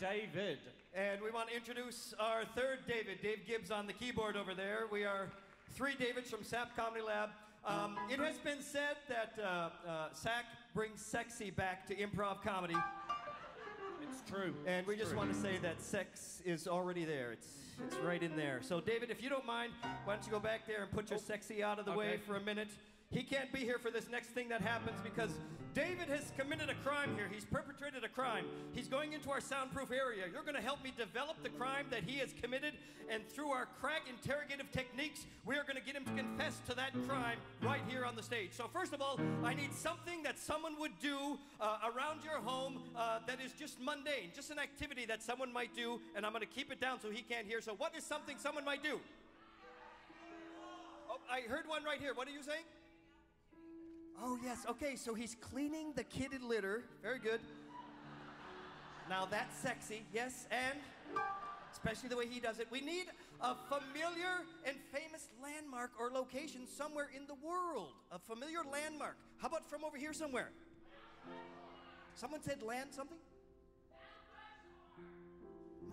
David. And we want to introduce our third David, Dave Gibbs on the keyboard over there. We are three Davids from SAP Comedy Lab. It has been said that SAC brings sexy back to improv comedy. It's true. And we just want to say that sex is already there. It's right in there. So, David, if you don't mind, why don't you go back there and put your sexy out of the way for a minute? He can't be here for this next thing that happens because David has committed a crime here. He's perpetrated a crime. He's going into our soundproof area. You're going to help me develop the crime that he has committed, and through our crack interrogative techniques, we are going to get him to confess to that crime right here on the stage. So first of all, I need something that someone would do around your home that is just mundane, just an activity that someone might do, and I'm going to keep it down so he can't hear. So what is something someone might do? Oh, I heard one right here. What are you saying? Oh, yes. Okay, so he's cleaning the kitted litter. Very good. Now that's sexy, yes, and especially the way he does it. We need a familiar and famous landmark or location somewhere in the world. A familiar landmark. How about from over here somewhere? Someone said land something?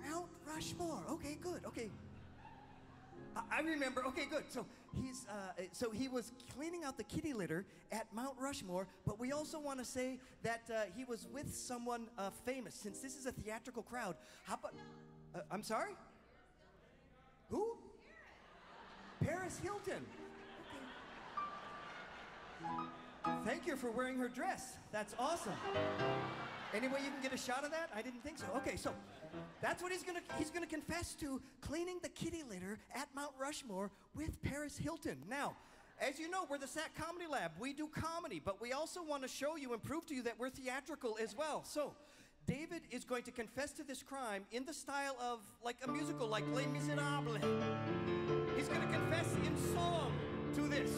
Mount Rushmore. Okay, good. Okay. I remember. Okay, good. So he was cleaning out the kitty litter at Mount Rushmore, but we also want to say that he was with someone famous. Since this is a theatrical crowd, how about? I'm sorry. Who? Paris Hilton. Okay. Thank you for wearing her dress. That's awesome. Any way you can get a shot of that? I didn't think so. Okay, so that's what he's gonna confess to, cleaning the kitty litter at Mount Rushmore with Paris Hilton. Now, as you know, we're the SAC Comedy Lab. We do comedy, but we also want to show you and prove to you that we're theatrical as well. So, David is going to confess to this crime in the style of like a musical, like Les Miserables. He's gonna confess in song to this.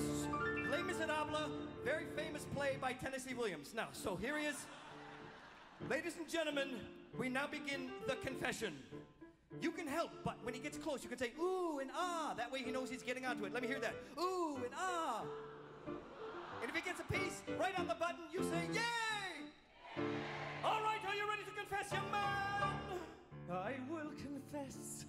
Les Miserables, very famous play by Tennessee Williams. Now, so here he is. Ladies and gentlemen, we now begin the confession. You can help, but when he gets close, you can say, ooh and ah. That way he knows he's getting onto it. Let me hear that. Ooh and ah. And if he gets a piece, right on the button, you say, yay! All right, are you ready to confess, young man? I will confess.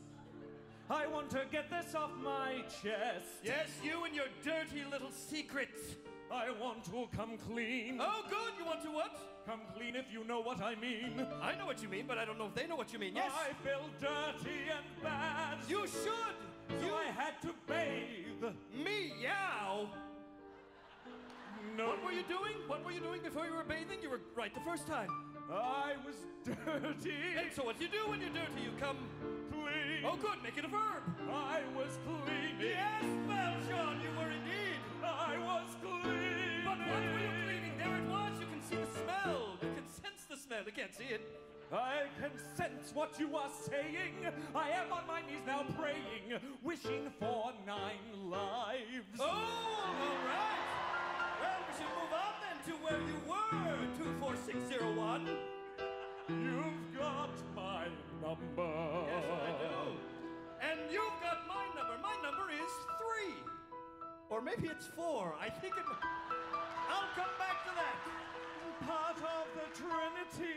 I want to get this off my chest. Yes, you and your dirty little secrets. I want to come clean. Oh, good. You want to what? Come clean, if you know what I mean. I know what you mean, but I don't know if they know what you mean. Yes. I feel dirty and bad. You should. So I had to bathe. Meow. No. What were you doing? What were you doing before you were bathing? You were right the first time. I was dirty. And so what do you do when you're dirty? You come clean. Oh, good. Make it a verb. I was cleaning. Yes, well, Sean, you were indeed. I was cleaning. But what were you cleaning? There it was. You can see the smell. You can sense the smell. You can't see it. I can sense what you are saying. I am on my knees now praying, wishing for 9 lives. Oh, all right. Well, we should move on then to where you were, 24601. You've got my number. Yes, I do. And you've got my number. My number is 3. Or maybe it's 4. I think it... I'll come back to that. Part of the Trinity,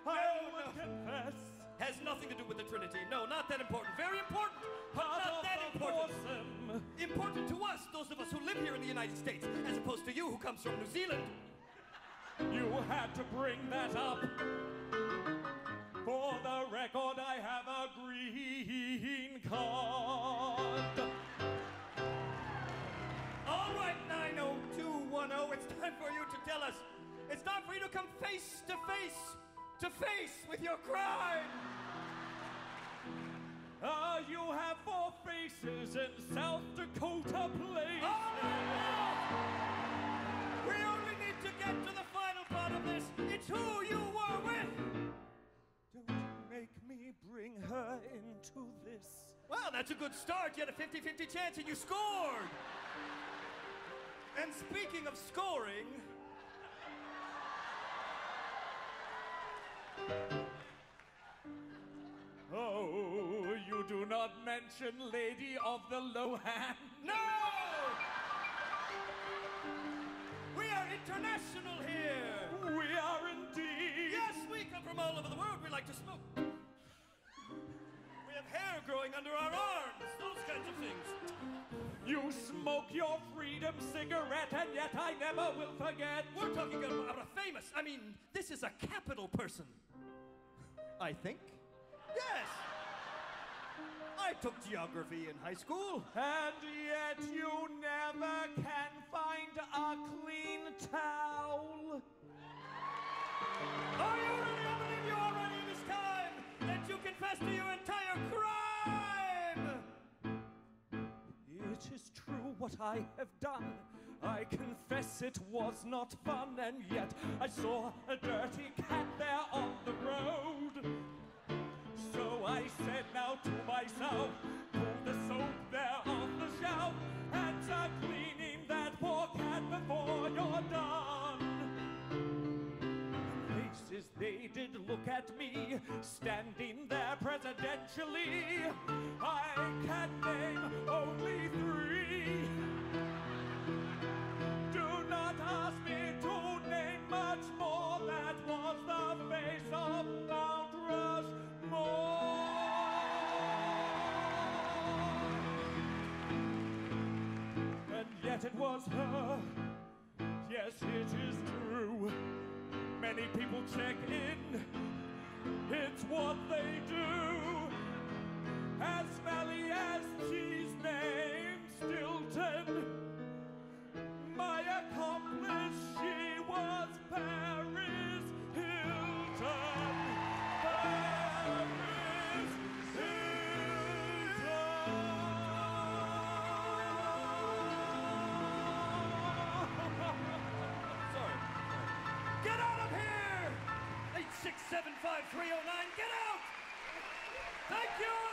I would confess. Has nothing to do with the Trinity. No, not that important. Very important, but Part not of that the important. bosom. Important to us, those of us who live here in the United States, as opposed to you who comes from New Zealand. You had to bring that up. For the record, I have a green card. All right, 90210, it's time for you to tell us. It's time for you to come face to face with your crime. You have 4 faces in South Dakota place. All right, now. We only need to get to the final part of this. It's who you were with. Don't make me bring her into this. Well, that's a good start. You had a 50-50 chance and you scored. And speaking of scoring... Oh, you do not mention Lady of the Low Hand. No! We are international here. We are indeed. Yes, we come from all over the world. We like to smoke. have hair growing under our arms, those kinds of things. You smoke your freedom cigarette, and yet I never will forget. We're talking about a famous, this is a capital person. I think. Yes! I took geography in high school. And yet you never can find a clean towel. Are you really? I believe you already this time that you confess to your entire crime! It is true what I have done. I confess it was not fun, and yet I saw a dirty cat there on the road. So I said now to myself, pull the soap there on the shelf and start cleaning that poor cat before you're done. Faces they did look at me, standing there presidentially. I can name only 3. Do not ask me to name much more. That was the face of Mount Rushmore. And yet it was her. Yes, it is true. Many people check in. It's what they do. As smelly as cheese named Stilton. My accomplice, she was Paris Hilton. Paris Hilton. Sorry. Get out of here! 8675309, get out! Thank you!